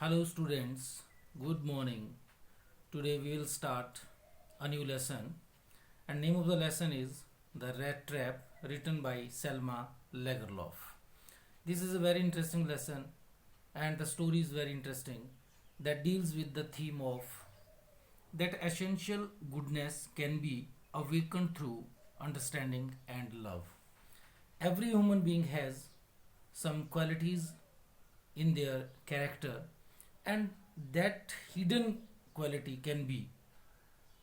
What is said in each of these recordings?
Hello students, good morning. Today we will start a new lesson and name of the lesson is The Rat Trap written by Selma Lagerlof. This is a very interesting lesson and the story is very interesting that deals with the theme of that essential goodness can be awakened through understanding and love. Every human being has some qualities in their character, and that hidden quality can be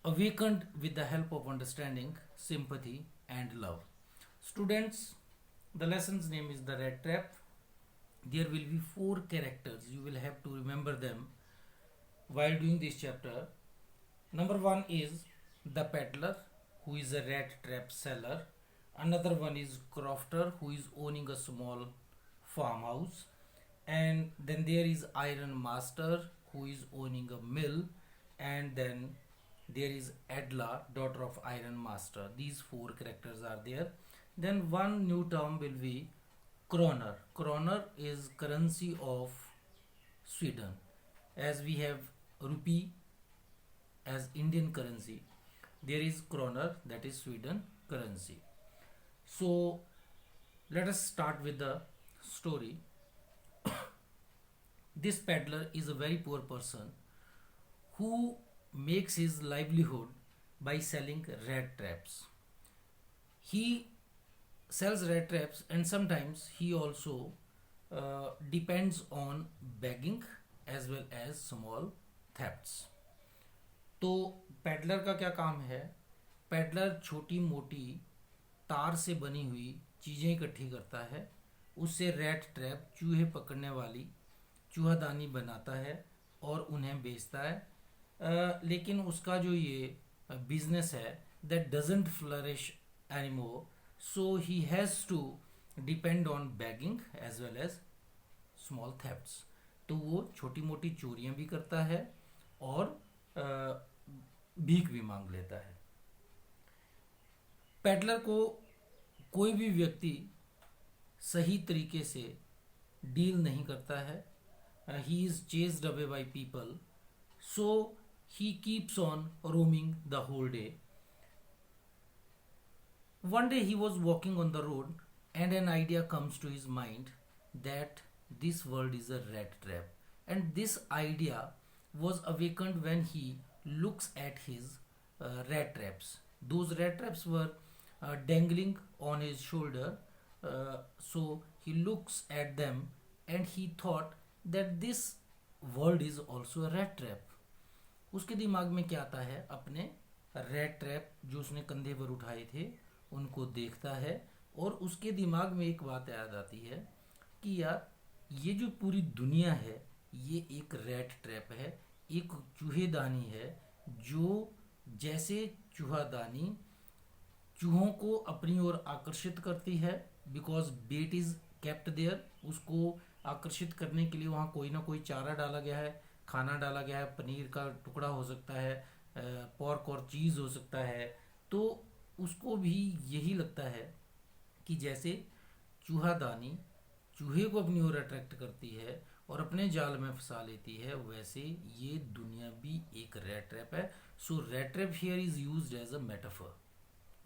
awakened with the help of understanding, sympathy, and love. Students, the lesson's name is The Rat Trap. There will be four characters. You will have to remember them while doing this chapter. Number one is the peddler, who is a rat trap seller. Another one is crofter, who is owning a small farmhouse. And then there is iron master, who is owning a mill. And then there is Adla, daughter of iron master. These four characters are there. Then one new term will be kroner. Kroner is currency of Sweden. As we have rupee as Indian currency, there is kroner, that is Sweden currency. So let us start with the story. This peddler is a very poor person who makes his livelihood by selling rat traps. He sells rat traps and sometimes he also depends on begging as well as small thefts. तो peddler का क्या काम है? Peddler छोटी मोटी तार से बनी हुई चीज़ें इकट्ठी करता है, उससे रैट ट्रैप चूहे पकड़ने वाली चूहादानी बनाता है और उन्हें बेचता है। लेकिन उसका जो ये बिजनेस है that doesn't flourish anymore, so he has to depend on begging as well as small thefts. तो वो छोटी मोटी चोरियां भी करता है और भीख भी मांग लेता है। पेडलर को कोई भी व्यक्ति सही तरीके से डील नहीं करता है। He is chased away by people, so he keeps on roaming the whole day. One day he was walking on the road and an idea comes to his mind that this world is a rat trap, and this idea was awakened when he looks at his rat traps. Those rat traps were dangling on his shoulder, so he looks at them and he thought that this world is also a rat trap. उसके दिमाग में क्या आता है? अपने red trap जो उसने कंधे पर उठाए थे उनको देखता है और उसके दिमाग में एक बात याद आती है कि यार ये जो पूरी दुनिया है ये एक रेड ट्रैप है, एक चूहेदानी है जो जैसे चूहादानी चूहों को अपनी ओर आकर्षित करती है, because bait is kept there, उसको आकर्षित करने के लिए वहाँ कोई ना कोई चारा डाला गया है, खाना डाला गया है, पनीर का टुकड़ा हो सकता है, पोर्क और चीज़ हो सकता है। तो उसको भी यही लगता है कि जैसे चूहादानी चूहे को अपनी ओर अट्रैक्ट करती है और अपने जाल में फंसा लेती है, वैसे ये दुनिया भी एक रेट ट्रैप है. So rat trap here is used as a metaphor.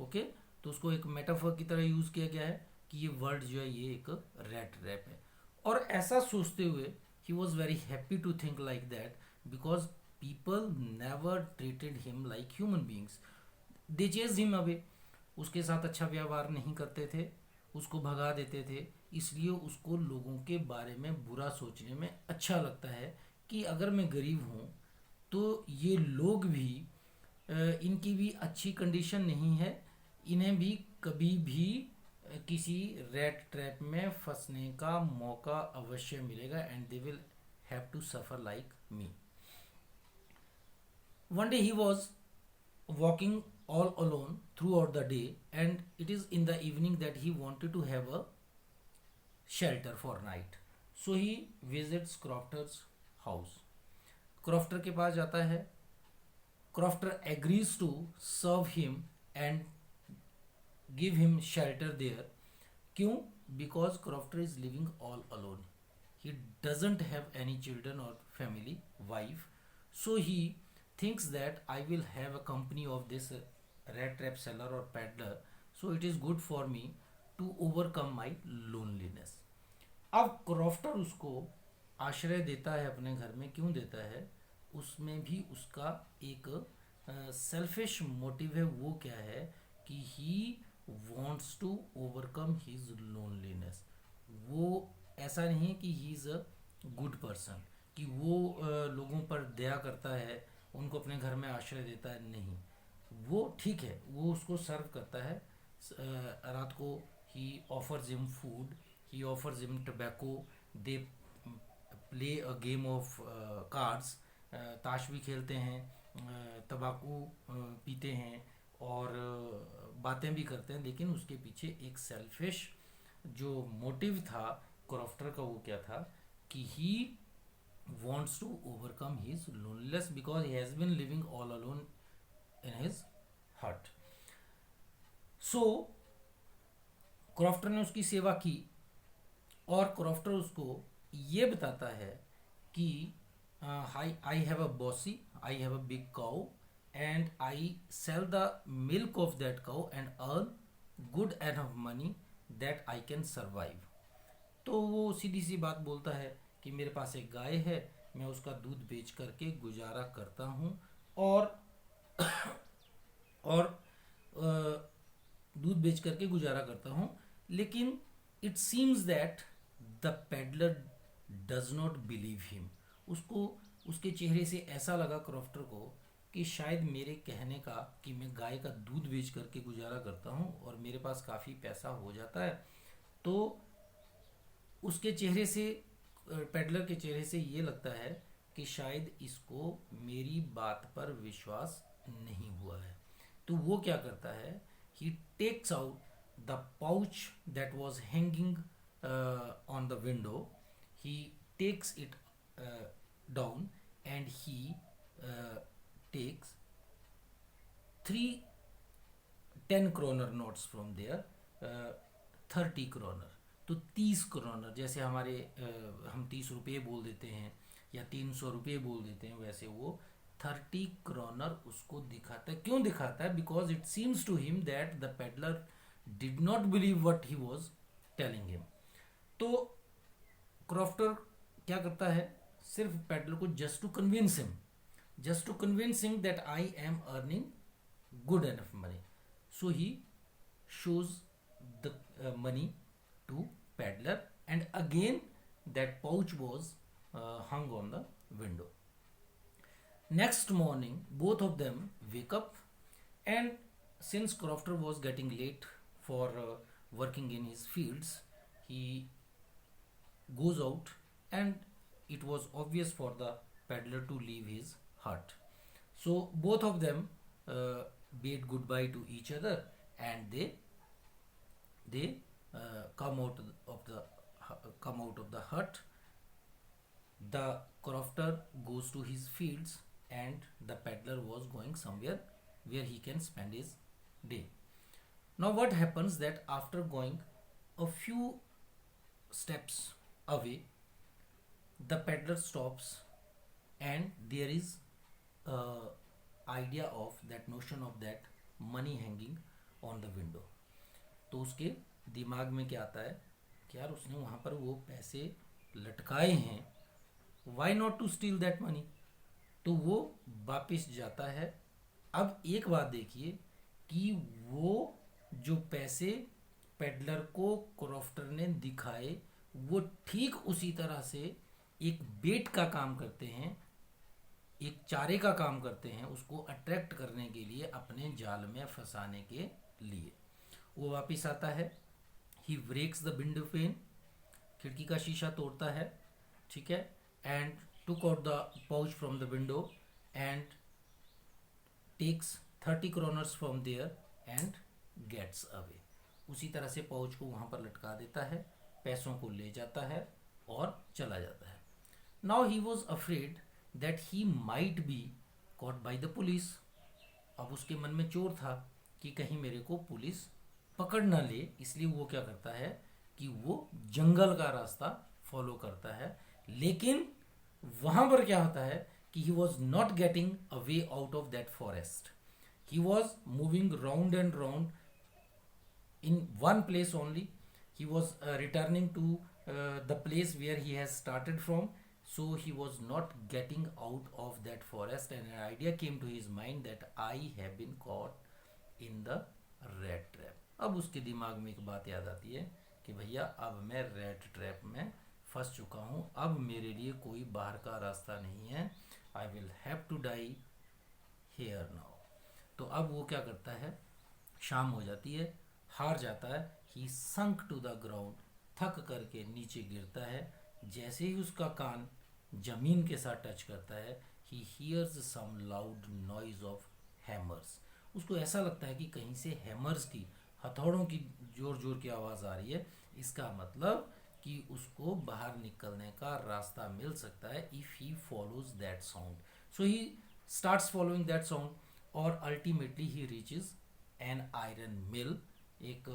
Okay, तो उसको एक मेटाफर की तरह यूज किया गया है कि ये वर्ड जो है ये एक रेट ट्रैप है. और ऐसा सोचते हुए he was very happy to think like that because people never treated him like human beings. They chase him away, उसके साथ अच्छा व्यवहार नहीं करते थे, उसको भगा देते थे. इसलिए उसको लोगों के बारे में बुरा सोचने में अच्छा लगता है कि अगर मैं गरीब हूँ तो ये लोग भी इनकी भी अच्छी कंडीशन नहीं है, इन्हें भी कभी भी किसी रेट ट्रैप में फंसने का मौका अवश्य मिलेगा and they will have to suffer like me. One day he was walking all alone throughout the day, and it is in the evening that he wanted to have a shelter for night. So he visits Crofter's house. Crofter के पास जाता है. Crofter agrees to serve him and give him shelter there. क्यों? Because Crofter is living all alone. he doesn't have any children or family, wife. So he thinks that I will have a company of this rat trap seller or peddler, so it is good for me to overcome my loneliness. अब crofter उसको आश्रय देता है अपने घर में, क्यों देता है? उसमें भी उसका एक सेल्फिश मोटिव है। वो क्या है कि he wants to overcome his loneliness. वो ऐसा नहीं है कि he is a good person, कि वो लोगों पर दया करता है, उनको अपने घर में आश्रय देता है, नहीं। वो ठीक है, वो उसको सर्व करता है। रात को he offers him food, he offers him tobacco, they play a game of cards, ताश भी खेलते हैं, तंबाकू पीते हैं और बातें भी करते हैं। लेकिन उसके पीछे एक सेल्फिश जो मोटिव था क्रॉफ्टर का, वो क्या था कि ही wants to overcome his loneliness because he has been living all alone in his hut. So crofter ने उसकी सेवा की और क्रॉफ्टर उसको ये बताता है कि I have a bossy, I have a big cow and I sell the milk of that cow and earn good enough money that I can survive. तो वो सीधी सी बात बोलता है कि मेरे पास एक गाय है, मैं उसका दूध बेच करके गुजारा करता हूँ और और दूध बेच करके गुजारा करता हूँ। लेकिन it seems that the peddler does not believe him. उसको उसके चेहरे से ऐसा लगा क्रॉफ्टर को कि शायद मेरे कहने का कि मैं गाय का दूध बेच करके गुजारा करता हूँ और मेरे पास काफ़ी पैसा हो जाता है, तो उसके चेहरे से, पेडलर के चेहरे से ये लगता है कि शायद इसको मेरी बात पर विश्वास नहीं हुआ है। तो वो क्या करता है, he takes out the pouch that was hanging on the window, he takes it down and he takes 10 kroner notes from there, 30 kroner। तो 30 kroner, जैसे हमारे हम 30 रुपये बोल देते हैं या 300 रुपये बोल देते हैं, वैसे वो 30 kroner उसको दिखाता है। क्यों दिखाता है? Because it seems to him that the peddler did not believe what he was telling him. तो क्रॉफ्टर क्या करता है, सिर्फ पेडलर को just to convince him that I am earning good enough money. So he shows the money to peddler, and again that pouch was hung on the window. Next morning both of them wake up, and since Crofter was getting late for working in his fields, he goes out, and it was obvious for the peddler to leave his hut. So both of them bade goodbye to each other, and they come out of the hut. The crofter goes to his fields, and the peddler was going somewhere where he can spend his day. Now what happens that after going a few steps away, the peddler stops, and there is a idea of that notion of that money hanging on the window. तो उसके दिमाग में क्या आता है कि यार उसने वहाँ पर वो पैसे लटकाए हैं, why not to steal that money? तो वो वापस जाता है। अब एक बात देखिए कि वो जो पैसे पेडलर को क्रॉफ्टर ने दिखाए, वो ठीक उसी तरह से एक बेट का काम करते हैं, एक चारे का काम करते हैं, उसको अट्रैक्ट करने के लिए, अपने जाल में फंसाने के लिए। वो वापस आता है, he breaks the window pane, खिड़की का शीशा तोड़ता है, ठीक है, and took out the pouch from the window and takes 30 kroners from there and gets away. उसी तरह से पाउच को वहाँ पर लटका देता है, पैसों को ले जाता है और चला जाता है। Now he was afraid that he might be caught by the police. अब उसके मन में चोर था कि कहीं मेरे को पुलिस पकड़ ना ले, इसलिए वो क्या करता है कि वो जंगल का रास्ता फॉलो करता है, लेकिन वहां पर क्या होता है कि he was not getting a way out of that forest. He was moving round and round in one place only. He was returning to the place where he has started from, so he was not getting out of that forest, and an idea came to his mind that I have been caught in the rat trap. अब उसके दिमाग में एक बात याद आती है कि भैया अब मैं रैट ट्रैप में फंस चुका हूँ, अब मेरे लिए कोई बाहर का रास्ता नहीं है. I will have to die here now. तो अब वो क्या करता है, शाम हो जाती है, हार जाता है. ही संक टू द ग्राउंड, थक करके नीचे गिरता है. जैसे ही उसका कान जमीन के साथ टच करता है, he hears some loud noise of hammers. उसको ऐसा लगता है कि कहीं से हैमर्स की, हथौड़ों की जोर जोर की आवाज़ आ रही है. इसका मतलब कि उसको बाहर निकलने का रास्ता मिल सकता है if he follows that sound. So he starts following that sound, और ultimately he reaches an iron mill. एक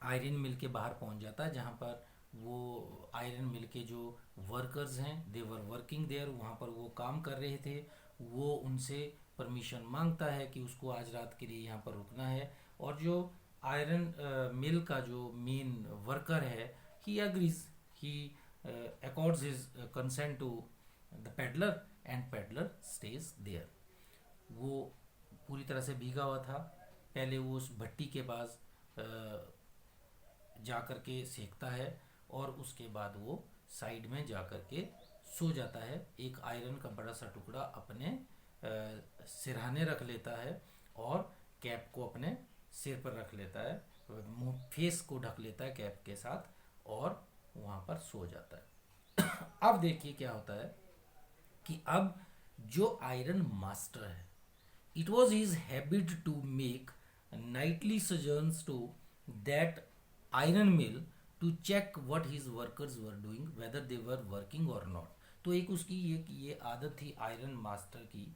आयरन मिल के बाहर पहुंच जाता है, जहाँ पर वो आयरन मिल के जो वर्कर्स हैं, दे वर वर्किंग देयर, वहाँ पर वो काम कर रहे थे. वो उनसे परमिशन मांगता है कि उसको आज रात के लिए यहाँ पर रुकना है. और जो आयरन मिल का जो मेन वर्कर है, he agrees, he accords his consent to the peddler, and peddler stays there. वो पूरी तरह से भीगा हुआ था. पहले वो उस भट्टी के पास जा कर के सेकता है, और उसके बाद वो साइड में जा कर के सो जाता है. एक आयरन का बड़ा सा टुकड़ा अपने सिरहाने रख लेता है, और कैप को अपने सिर पर रख लेता है, मुंह फेस को ढक लेता है कैप के साथ, और वहाँ पर सो जाता है. अब देखिए क्या होता है कि अब जो आयरन मास्टर है, it was his habit to make nightly sojourns to that iron mill to check what his workers were doing, whether they were working or not. तो एक उसकी ये आदत थी आयरन मास्टर की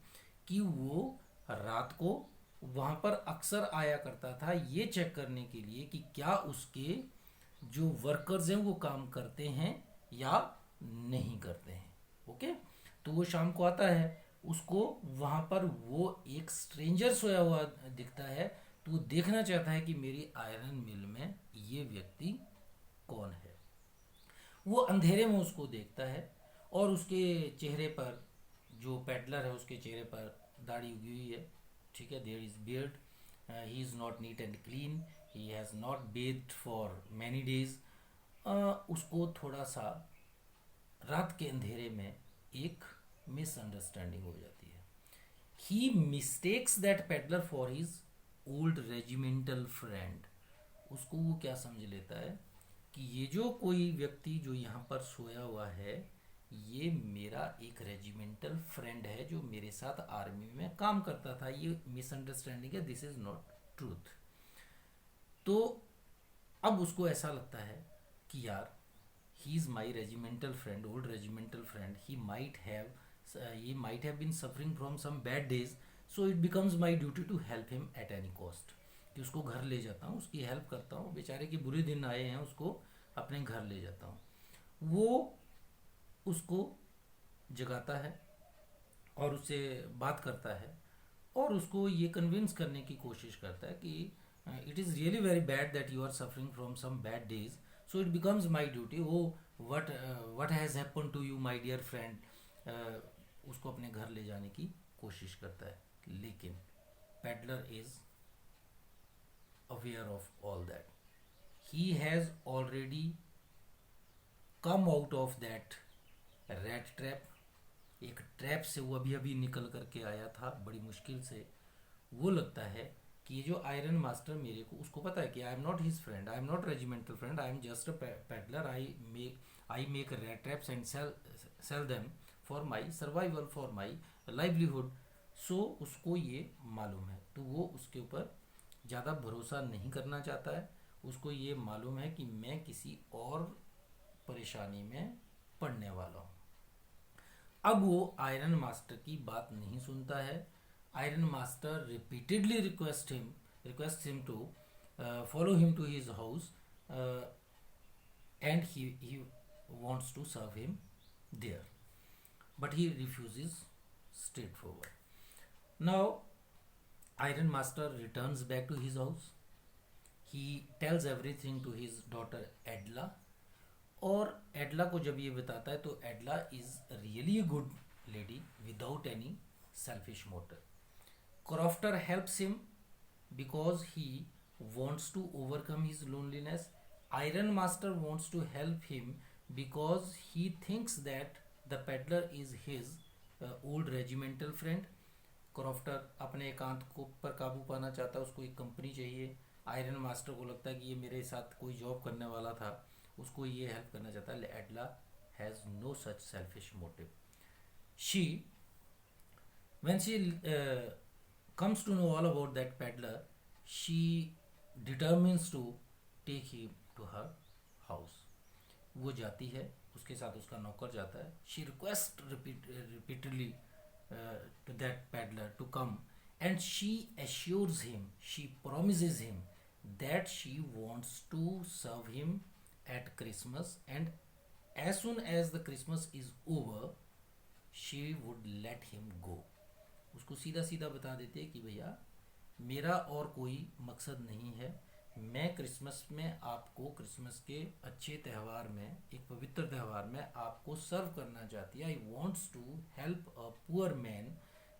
कि वो रात को वहाँ पर अक्सर आया करता था ये चेक करने के लिए कि क्या उसके जो वर्कर्स हैं वो काम करते हैं या नहीं करते हैं. ओके, तो वो शाम को आता है, उसको वहाँ पर वो एक स्ट्रेंजर सोया हुआ दिखता है. तो वो देखना चाहता है कि मेरी आयरन मिल में ये व्यक्ति कौन है. वो अंधेरे में उसको देखता है, और उसके चेहरे पर, जो पेडलर है उसके चेहरे पर दाढ़ी उगी हुई है. ठीक है, there is beard, he is not neat and clean, he has not bathed for many days. उसको थोड़ा सा रात के अंधेरे में एक मिसअंडरस्टैंडिंग हो जाती है. He mistakes that peddler for his old regimental friend. उसको वो क्या समझ लेता है कि ये जो कोई व्यक्ति जो यहाँ पर सोया हुआ है, ये मेरा एक रेजिमेंटल फ्रेंड है जो मेरे साथ आर्मी में काम करता था. ये मिसअंडरस्टैंडिंग है, दिस इज नॉट ट्रूथ. तो अब उसको ऐसा लगता है कि यार, he is my regimental friend, old regimental friend, he might have been suffering from some bad days, so it becomes my duty to help him at any cost. कि उसको घर ले जाता हूँ, उसकी हेल्प करता हूँ, बेचारे के बुरे दिन आए हैं, उसको अपने घर ले जाता हूँ. वो उसको जगाता है और उससे बात करता है, और उसको ये कन्विंस करने की कोशिश करता है कि it is really very bad that you are suffering from some bad days, so it becomes my duty. what has happened to you my dear friend. उसको अपने घर ले जाने की कोशिश करता है, लेकिन peddler is aware of all that. He has already come out of that rat trap. एक ट्रैप से वो अभी अभी निकल करके आया था बड़ी मुश्किल से. वो लगता है कि ये जो आयरन मास्टर मेरे को, उसको पता है कि I am not his friend, I am not regimental friend, I am just a peddler. I make rat traps and sell them for my survival, for my livelihood. So उसको ये मालूम है, तो वो उसके ऊपर ज़्यादा भरोसा नहीं करना चाहता है. उसको ये मालूम है कि मैं किसी और परेशानी में पड़ने वाला हूँ. अब वो आयरन मास्टर की बात नहीं सुनता है. Iron Master repeatedly requests him to follow him to his house, and he wants to serve him there, but he refuses straightforward. Now, Iron Master returns back to his house. He tells everything to his daughter Edla, और एडला को जब ये बताता है तो Edla is really a good lady without any selfish motive. Crofter helps him because he wants to overcome his loneliness. Iron Master wants to help him because he thinks that the peddler is his old regimental friend. Crofter अपने एकांत को पर काबू पाना चाहता है, उसको एक कंपनी चाहिए. आयरन मास्टर को लगता है कि ये मेरे साथ कोई जॉब करने वाला था, उसको ये हेल्प करना चाहता है. Edla has no such selfish motive. She when she comes to know all about that peddler, she determines to take him to her house. वो जाती है, उसके साथ उसका नौकर जाता है. She requests repeatedly to that peddler to come, and she assures him, she promises him that she wants to serve him at Christmas, and as soon as the Christmas is over, she would let him go. उसको सीधा सीधा बता देते हैं कि भैया मेरा और कोई मकसद नहीं है, मैं क्रिसमस में आपको क्रिसमस के अच्छे त्यौहार में, एक पवित्र त्यौहार में आपको सर्व करना चाहती है. I wants to help a poor man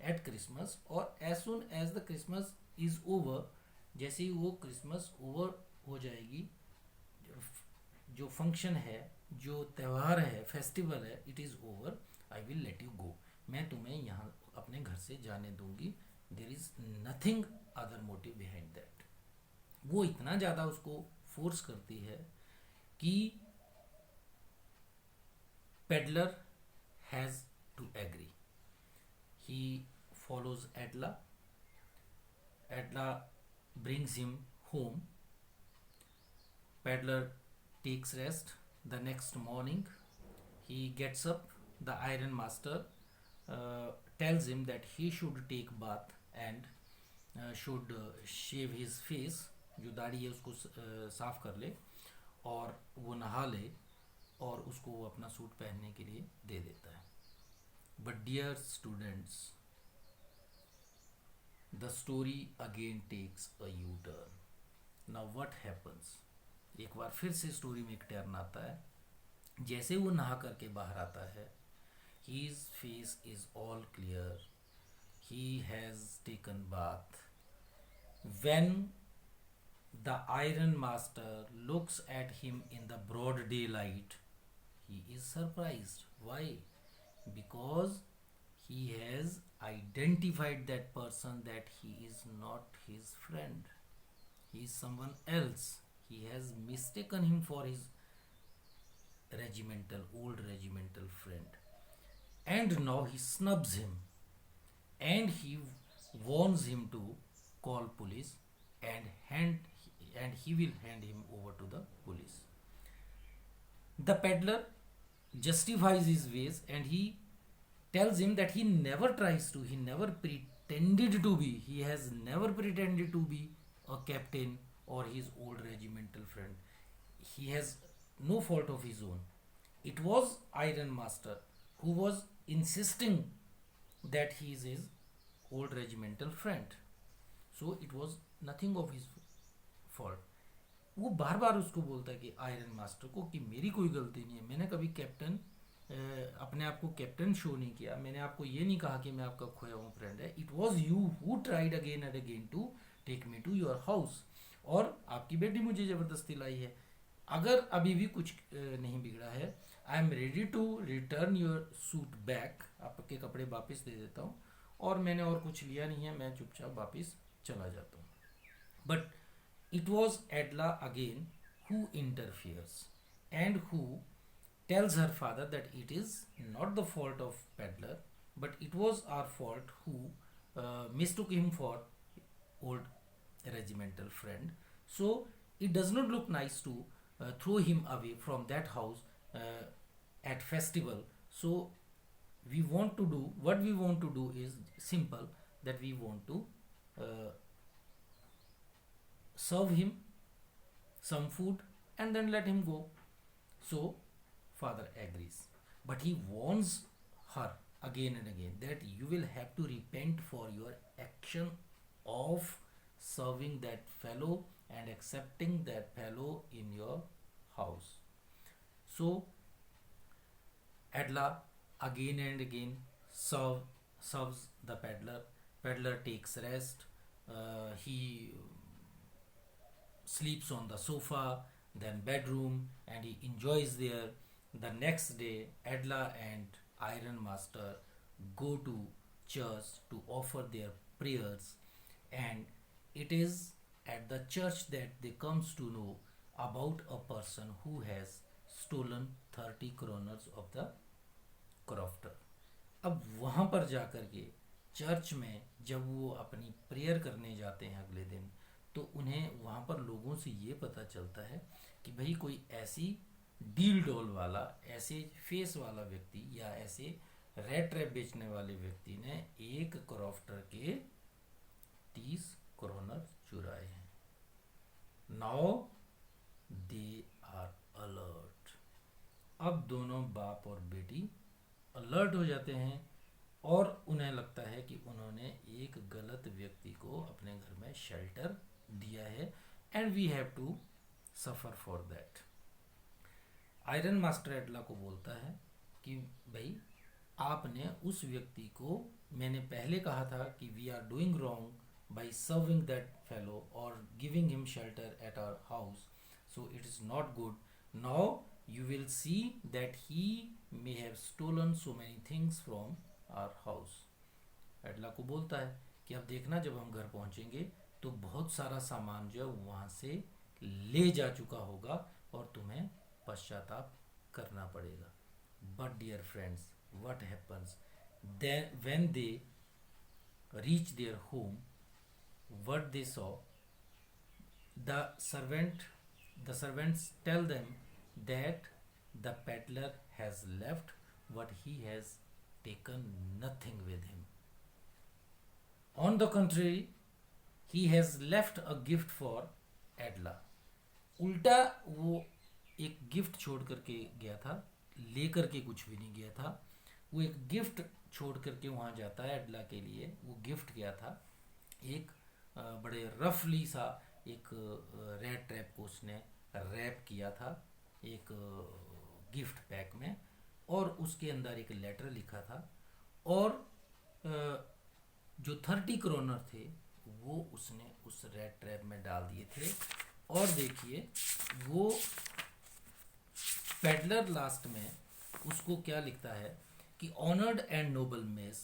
at Christmas. और as soon as the Christmas is over, जैसे ही वो क्रिसमस ओवर हो जाएगी, जो फंक्शन है, जो त्यौहार है, फेस्टिवल है, it is over, I will let you go. मैं तुम्हें यहाँ अपने घर से जाने दूंगी. There is nothing other motive behind that. वो इतना ज़्यादा उसको फोर्स करती है कि peddler has to agree. He follows Edla. Edla brings him home. Peddler takes rest. The next morning, he gets up. The Iron Master tells him that he should take bath and should shave his face. जो दाढ़ी है उसको साफ कर ले और वो नहा ले और उसको वो अपना सूट पहनने के लिए दे देता है. But dear students, the story again takes a U-turn. Now what happens? एक बार फिर से स्टोरी में एक टर्न आता है. जैसे वो नहा करके बाहर आता है, his face is all clear. He has taken bath. When the Iron Master looks at him in the broad daylight, he is surprised. Why? Because he has identified that person, that he is not his friend. He is someone else. He has mistaken him for his old regimental friend. And now he snubs him and he warns him to call police, and he will hand him over to the police. The peddler justifies his ways and he tells him that he never pretended to be, he has never pretended to be a captain or his old regimental friend. He has no fault of his own. It was Iron Master who was insisting that he is his old regimental friend. So it was nothing of his fault. वो बार बार उसको बोलता है कि iron master को कि मेरी कोई गलती नहीं है, मैंने कभी कैप्टन अपने आप को कैप्टन शो नहीं किया, मैंने आपको ये नहीं कहा कि मैं आपका खोया हुआ फ्रेंड है. It was you who tried again and again to take me to your house, और आपकी बेटी मुझे ज़बरदस्ती लाई है. अगर अभी भी कुछ नहीं बिगड़ा है, I am ready to return your suit back, आपके कपड़े वापस दे देता हूँ, और मैंने और कुछ लिया नहीं है, मैं चुपचाप वापस चला जाता हूँ. But it was Edla again who interferes and who tells her father that it is not the fault of peddler, but it was our fault who mistook him for old regimental friend. So it does not look nice to throw him away from that house at festival. So we want to do, what we want to do is simple, that we want to serve him some food and then let him go. So father agrees, but he warns her again and again that you will have to repent for your action of serving that fellow and accepting that fellow in your house. So Adla again and again serves the peddler. Peddler takes rest. He sleeps on the sofa, then bedroom, and he enjoys there. The next day, Adla and Iron Master go to church to offer their prayers, and it is at the church that they comes to know about a person who has stolen 30 kroners of the crofter. अब वहाँ पर जाकर के church में जब वो अपनी prayer करने जाते हैं अगले दिन, तो उन्हें वहाँ पर लोगों से ये पता चलता है कि भाई कोई ऐसी डील डॉल वाला, ऐसे फेस वाला व्यक्ति या ऐसे रेड ट्रैप बेचने वाले व्यक्ति ने एक क्रॉफ्टर के 30 क्रोनर चुराए हैं. Now they are alert. अब दोनों बाप और बेटी अलर्ट हो जाते हैं और उन्हें लगता है कि उन्होंने एक गलत व्यक्ति को अपने घर में शेल्टर दिया है and we have to suffer for that. Iron master Edla को बोलता है कि भाई आपने उस व्यक्ति को, मैंने पहले कहा था कि we are doing wrong by serving that fellow और giving him shelter at our house, so it is not good. Now you will see that he may have stolen so many things from our house. एडला को बोलता है कि अब देखना जब हम घर पहुंचेंगे तो बहुत सारा सामान जो है वहाँ से ले जा चुका होगा और तुम्हें पश्चाताप करना पड़ेगा. But dear friends, what happens then when they reach their home? What they saw, the servants tell them that the peddler has left, but he has taken nothing with him. On the contrary, he has left a gift for Adla. उल्टा वो एक gift छोड़ करके गया था, लेकर के कुछ भी नहीं गया था. वो एक गिफ्ट छोड़ करके वहाँ जाता है एडला के लिए. वो गिफ्ट क्या था, एक बड़े रफली सा एक रेड ट्रैप को उसने रैप किया था एक गिफ्ट पैक में, और उसके अंदर एक लेटर लिखा था और जो 30 क्रोनर थे वो उसने उस रेड ट्रैप में डाल दिए थे. और देखिए वो पेडलर लास्ट में उसको क्या लिखता है कि honoured and noble miss,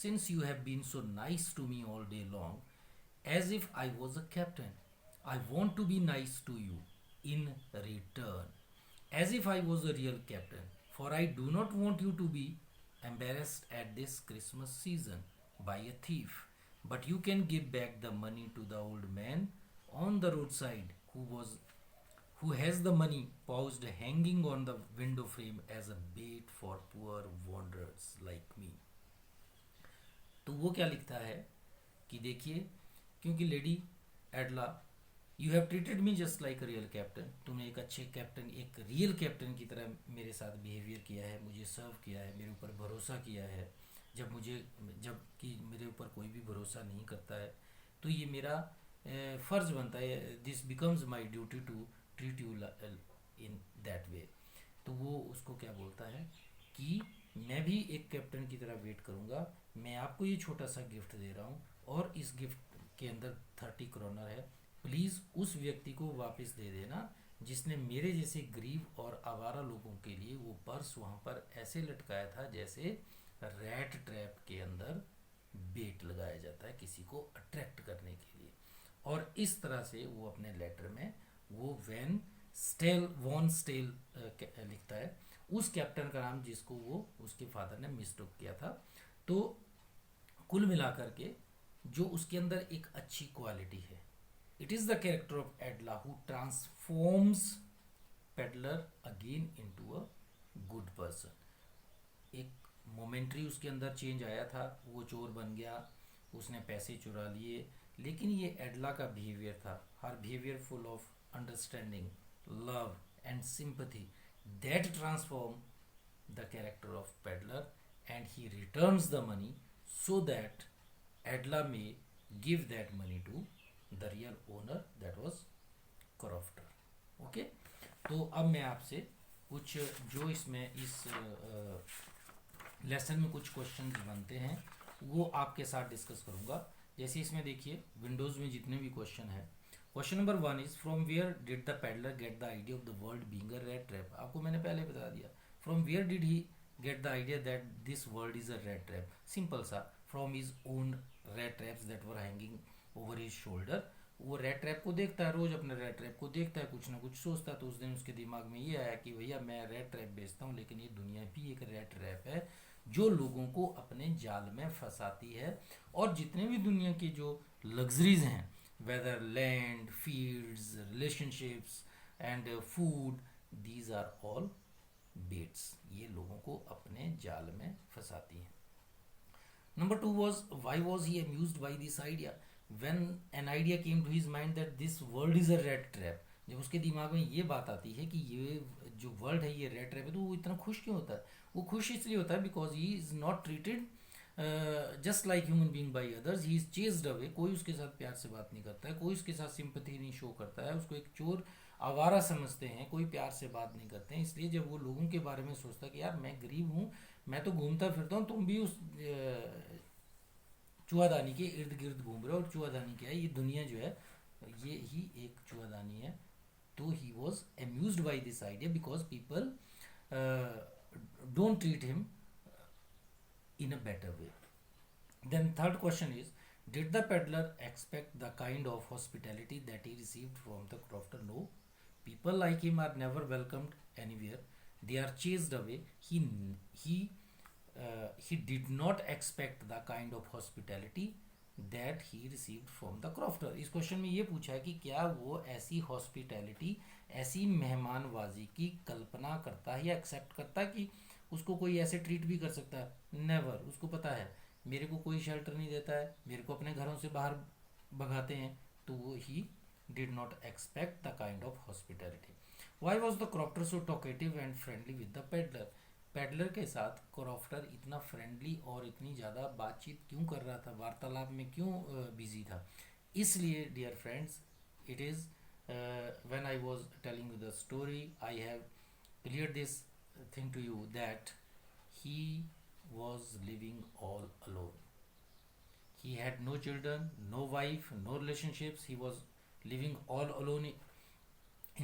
since you have been so nice to me all day long as if I was a captain, I want to be nice to you in return, as if I was a real captain, for I do not want you to be embarrassed at this Christmas season by a thief, but you can give back the money to the old man on the roadside who has the money paused hanging on the window frame as a bait for poor wanderers like me. तो वो क्या लिखता है कि देखिए, क्योंकि lady एडला, you have treated me just like a real captain, तुमने एक अच्छे कैप्टन, एक रियल कैप्टन की तरह मेरे साथ बिहेवियर किया है, मुझे सर्व किया है, मेरे ऊपर भरोसा किया है. जब कि मेरे ऊपर कोई भी भरोसा नहीं करता है तो ये मेरा फ़र्ज़ बनता है, this becomes my duty to treat you in that way. तो वो उसको क्या बोलता है कि मैं भी एक कैप्टन की तरह वेट करूँगा, मैं आपको ये छोटा सा गिफ्ट दे रहा हूँ और इस गिफ्ट के अंदर 30 क्रोनर है, प्लीज़ उस व्यक्ति को वापस दे देना जिसने मेरे जैसे गरीब और आवारा लोगों के लिए वो पर्स वहाँ पर ऐसे लटकाया था जैसे रैट ट्रैप के अंदर बेट लगाया जाता है किसी को अट्रैक्ट करने के लिए. और इस तरह से वो अपने लेटर में वो वॉन स्टेल लिखता है, उस कैप्टन का नाम जिसको वो उसके फादर ने मिस्टेक किया था. तो कुल मिलाकर के जो उसके अंदर एक अच्छी क्वालिटी है, it is the character of Adla who transforms peddler again into a good person. एक मोमेंट्री उसके अंदर चेंज आया था, वो चोर बन गया, उसने पैसे चुरा लिए, लेकिन ये एडला का बिहेवियर था, her behaviour full of understanding, love and sympathy that transform the character of peddler, and he returns the money so that Adla may give that money to the real owner, that was crofter. Okay, तो अब मैं आपसे कुछ जो इसमें इस lesson में कुछ क्वेश्चंस बनते हैं वो आपके साथ डिस्कस करूंगा. जैसे इसमें देखिए विंडोज़ में जितने भी क्वेश्चन है, question number 1 is from where did the peddler get the idea of the world being a rat trap. आपको मैंने पहले बता दिया. From where did he get the idea that this world is a rat trap. Simple सा, from his own rat traps that were hanging over his shoulder. वो rat trap को देखता है, रोज अपने रेड ट्रैप को देखता है, कुछ ना कुछ सोचता है. तो उस दिन उसके दिमाग में ये आया कि भैया मैं रेड ट्रैप बेचता हूँ, लेकिन ये दुनिया भी एक रेड ट्रैप है जो लोगों को अपने जाल में फंसाती है. और जितने भी दुनिया के जो लग्जरीज हैं, whether land, fields, relationships and food, these are all baits. ये लोगों को अपने जाल में फंसाती हैं. Number 2 was, why was he amused by this idea? When an idea came to his mind that this world is a rat trap, जब उसके दिमाग में ये बात आती है कि ये जो वर्ल्ड है ये रेड ट्रैप है, तो वो इतना खुश क्यों होता है? वो खुश इसलिए होता है because he is not treated just like human being by others. He is chased away. कोई उसके साथ प्यार से बात नहीं करता है, कोई उसके साथ सिंपैथी नहीं शो करता है, उसको एक चोर आवारा समझते हैं, कोई प्यार से बात नहीं करते हैं. इसलिए जब वो लोगों के बारे में सोचता है कि यार मैं गरीब हूँ, मैं तो घूमता फिरता हूँ, तुम भी उस चूहादानी के इर्द गिर्द घूम रहे हो. और चूहादानी क्या है? ये दुनिया जो है ये ही एक चूहादानी है. तो he was amused by this idea because people don't treat him in a better way. Then third question is, did the peddler expect the kind of hospitality that he received from the crofter? No. People like him are never welcomed anywhere. They are chased away. He did not expect the kind of hospitality that he received from the crofter. इस question में ये पूछा है कि क्या वो ऐसी hospitality, ऐसी मेहमानवाजी की कल्पना करता है या एक्सेप्ट करता है कि उसको कोई ऐसे ट्रीट भी कर सकता है? नेवर. उसको पता है मेरे को कोई शेल्टर नहीं देता है, मेरे को अपने घरों से बाहर भगाते हैं. तो वो he did not expect the kind of hospitality. Why was the crofter so talkative and friendly with the peddler? Peddler के साथ क्रॉफ्टर इतना फ्रेंडली और इतनी ज़्यादा बातचीत क्यों कर रहा था, वार्तालाप में क्यों बिजी था? इसलिए dear friends, it is when I was telling you the story, I have clear this thing to you that he was living all alone. He had no children, no wife, no relationships. He was living all alone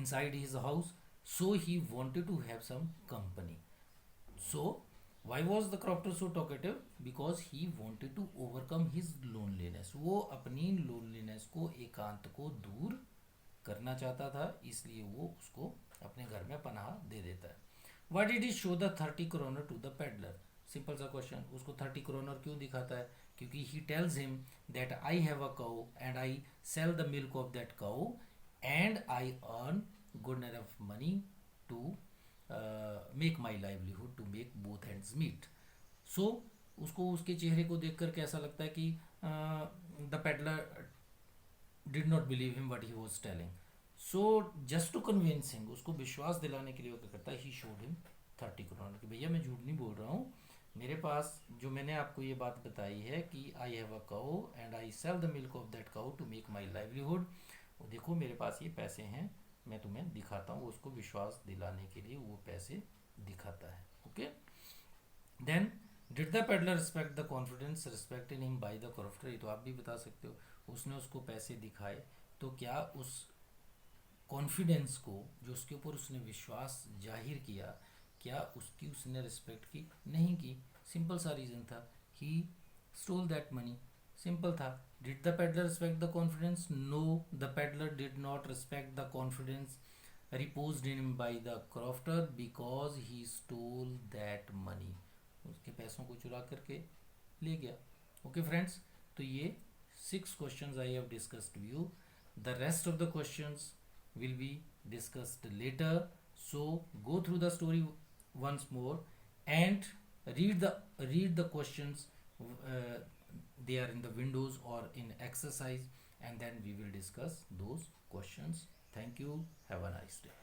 inside his house. So he wanted to have some company. So why was the crofter so talkative? Because he wanted to overcome his loneliness. वो अपनी loneliness को, एकांत को दूर करना चाहता था, इसलिए वो उसको अपने घर में पनाह दे देता है. Why did he show the 30 kroner to the peddler? Simple सा क्वेश्चन. उसको 30 kroner क्यों दिखाता है? क्योंकि he tells him that I have a cow and I sell the milk of that cow and I earn good enough money to make my livelihood, to make both ends meet. So उसको उसके चेहरे को देखकर कैसा लगता है कि the peddler did not believe him what he was telling. So just to convince him, उसको विश्वास दिलाने के लिए वो क्या करता है? ही शोड हिम 30 kroner कि भैया मैं झूठ नहीं बोल रहा हूँ, मेरे पास जो मैंने आपको ये बात बताई है कि I have a cow and I sell the milk of that cow to make my livelihood. देखो मेरे पास ये पैसे हैं, मैं तुम्हें दिखाता हूँ. उसको विश्वास दिलाने के लिए वो पैसे दिखाता है. Okay. Then did the peddler respect the confidence respected him by the crofter? ये तो आप भी बता सकते हो. उसने उसको पैसे दिखाए तो क्या उस कॉन्फिडेंस को, जो उसके ऊपर उसने विश्वास जाहिर किया, क्या उसकी उसने रिस्पेक्ट की? नहीं की. सिंपल सा रीज़न था, he stole that money. Simple था. Did the peddler respect the confidence? No, the peddler did not respect the confidence reposed in by the crofter because he stole that money. उसके पैसों को चुरा करके ले गया. ओके फ्रेंड्स, तो ये 6 questions I have discussed with you. The rest of the questions will be discussed later. So go through the story once more and read the questions. They are in the windows or in exercise, and then we will discuss those questions. Thank you. Have a nice day.